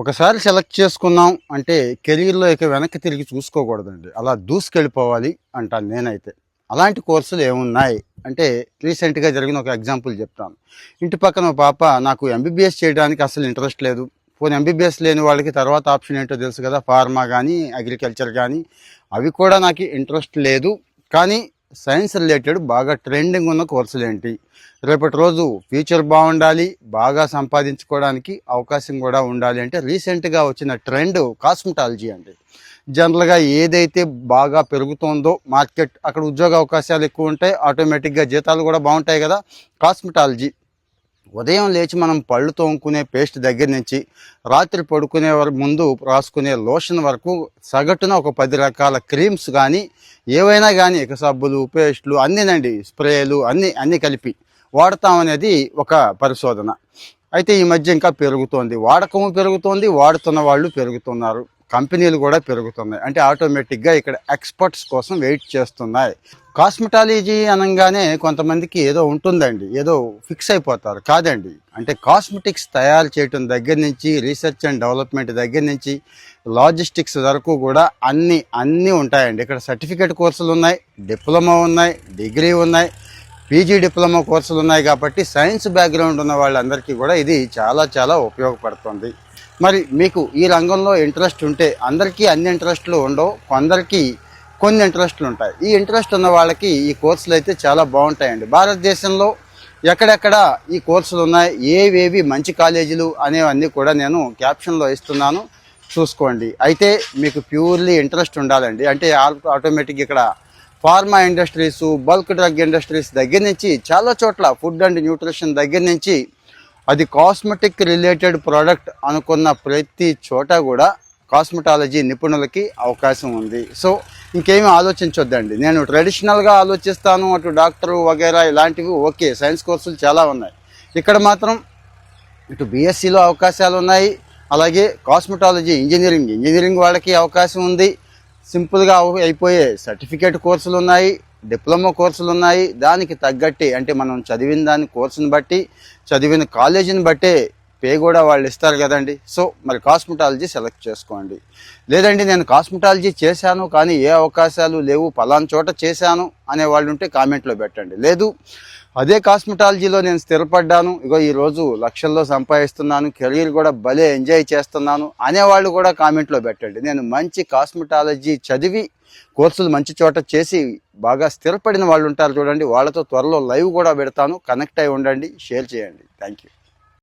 ఒకసారి సెలెక్ట్ చేసుకున్నాం అంటే కెరీర్‌లో ఇక వెనక్కి తిరిగి చూసుకోకూడదండి. అలా దూసుకెళ్ళిపోవాలి అంటాను నేనైతే. అలాంటి కోర్సులు ఏమున్నాయి అంటే రీసెంట్‌గా జరిగిన ఒక ఎగ్జాంపుల్ చెప్తాను. ఇంటి పక్కన ఒక పాప నాకు ఎంబీబీఎస్ చేయడానికి అసలు ఇంట్రెస్ట్ లేదు. పోనీ ఎంబీబీఎస్ లేని వాళ్ళకి తర్వాత ఆప్షన్ ఏంటో తెలుసు కదా! ఫార్మా గానీ, అగ్రికల్చర్ గానీ అవి కూడా నాకు ఇంట్రెస్ట్ లేదు. కానీ సైన్స్ రిలేటెడ్ బాగా ట్రెండింగ్ ఉన్న కోర్సులేంటి? రేపటి రోజు ఫ్యూచర్ బాగుండాలి, బాగా సంపాదించుకోవడానికి అవకాశం కూడా ఉండాలి అంటే రీసెంట్గా వచ్చిన ట్రెండ్ కాస్మెటాలజీ అండి. జనరల్గా ఏదైతే బాగా పెరుగుతోందో మార్కెట్, అక్కడ ఉద్యోగ అవకాశాలు ఎక్కువ ఉంటాయి, ఆటోమేటిక్గా జీతాలు కూడా బాగుంటాయి కదా. కాస్మెటాలజీ ఉదయం లేచి మనం పళ్ళు తోముకునే పేస్ట్ దగ్గర నుంచి రాత్రి పడుకునే ముందు రాసుకునే లోషన్ వరకు సగటున ఒక 10 రకాల క్రీమ్స్ కానీ ఏవైనా కానీ ఇక సబ్బులు, పేస్టులు అన్నీనండి, స్ప్రేలు అన్నీ కలిపి వాడతామనేది ఒక పరిశోధన. అయితే ఈ మధ్య ఇంకా పెరుగుతోంది, వాడకము పెరుగుతోంది, వాడుతున్న వాళ్ళు పెరుగుతున్నారు, కంపెనీలు కూడా పెరుగుతున్నాయి. అంటే ఆటోమేటిక్గా ఇక్కడ ఎక్స్పర్ట్స్ కోసం వెయిట్ చేస్తున్నాయి. కాస్మెటాలజీ అనగానే కొంతమందికి ఏదో ఉంటుందండి, ఏదో ఫిక్స్ అయిపోతారు. కాదండి, అంటే కాస్మెటిక్స్ తయారు చేయటం దగ్గర నుంచి రీసెర్చ్ అండ్ డెవలప్మెంట్ దగ్గర నుంచి లాజిస్టిక్స్ వరకు కూడా అన్నీ ఉంటాయండి. ఇక్కడ సర్టిఫికేట్ కోర్సులు ఉన్నాయి, డిప్లొమా ఉన్నాయి, డిగ్రీ ఉన్నాయి, పీజీ డిప్లొమా కోర్సులు ఉన్నాయి. కాబట్టి సైన్స్ బ్యాక్గ్రౌండ్ ఉన్న వాళ్ళందరికీ కూడా ఇది చాలా ఉపయోగపడుతుంది. మరి మీకు ఈ రంగంలో ఇంట్రెస్ట్ ఉంటే, అందరికీ అన్ని ఇంట్రెస్ట్లు ఉండవు, కొందరికి కొన్ని ఇంట్రెస్ట్లు ఉంటాయి. ఈ ఇంట్రెస్ట్ ఉన్న వాళ్ళకి ఈ కోర్సులు అయితే చాలా బాగుంటాయండి. భారతదేశంలో ఎక్కడెక్కడ ఈ కోర్సులు ఉన్నాయి, ఏవేవి మంచి కాలేజీలు అనేవన్నీ కూడా నేను క్యాప్షన్లో ఇస్తున్నాను, చూసుకోండి. అయితే మీకు ప్యూర్లీ ఇంట్రెస్ట్ ఉండాలండి. అంటే ఆటోమేటిక్ ఇక్కడ pharma industries, bulk drug industries దగ్గర నుంచి చాలా చోట్ల ఫుడ్ అండ్ న్యూట్రిషన్ దగ్గర నుంచి అది కాస్మెటిక్ రిలేటెడ్ ప్రోడక్ట్ అనుకున్న ప్రతి చోట కూడా కాస్మెటాలజీ నిపుణులకి అవకాశం ఉంది. సో ఇంకేమీ ఆలోచించొద్దండి. నేను ట్రెడిషనల్గా ఆలోచిస్తాను, అటు డాక్టరు వగైరా ఇలాంటివి ఓకే, సైన్స్ కోర్సులు చాలా ఉన్నాయి. ఇక్కడ మాత్రం ఇటు బీఎస్సీలో అవకాశాలు ఉన్నాయి, అలాగే కాస్మెటాలజీ ఇంజనీరింగ్ వాళ్ళకి అవకాశం ఉంది. సింపుల్గా అయిపోయే సర్టిఫికేట్ కోర్సులు ఉన్నాయి, డిప్లొమా కోర్సులు ఉన్నాయి. దానికి తగ్గట్టి అంటే మనం చదివిన దాని కోర్సుని బట్టి, చదివిన కాలేజీని బట్టే పే కూడా వాళ్ళు ఇస్తారు కదండి. సో మరి కాస్మెటాలజీ సెలెక్ట్ చేసుకోండి. లేదండి నేను కాస్మెటాలజీ చేశాను కానీ ఏ అవకాశాలు లేవు, పలానా చోట చేశాను అనే వాళ్ళు ఉంటే కామెంట్లో పెట్టండి. లేదు అదే కాస్మెటాలజీలో నేను స్థిరపడ్డాను, ఇగో ఈరోజు లక్షల్లో సంపాదిస్తున్నాను, కెరీర్ కూడా భలే ఎంజాయ్ చేస్తున్నాను అనేవాళ్ళు కూడా కామెంట్లో పెట్టండి. నేను మంచి కాస్మెటాలజీ చదివి కోర్సులు మంచి చోట చేసి బాగా స్థిరపడిన వాళ్ళు ఉంటారు చూడండి, వాళ్ళతో త్వరలో లైవ్ కూడా పెడతాను. కనెక్ట్ అయి ఉండండి, షేర్ చేయండి. Thank you.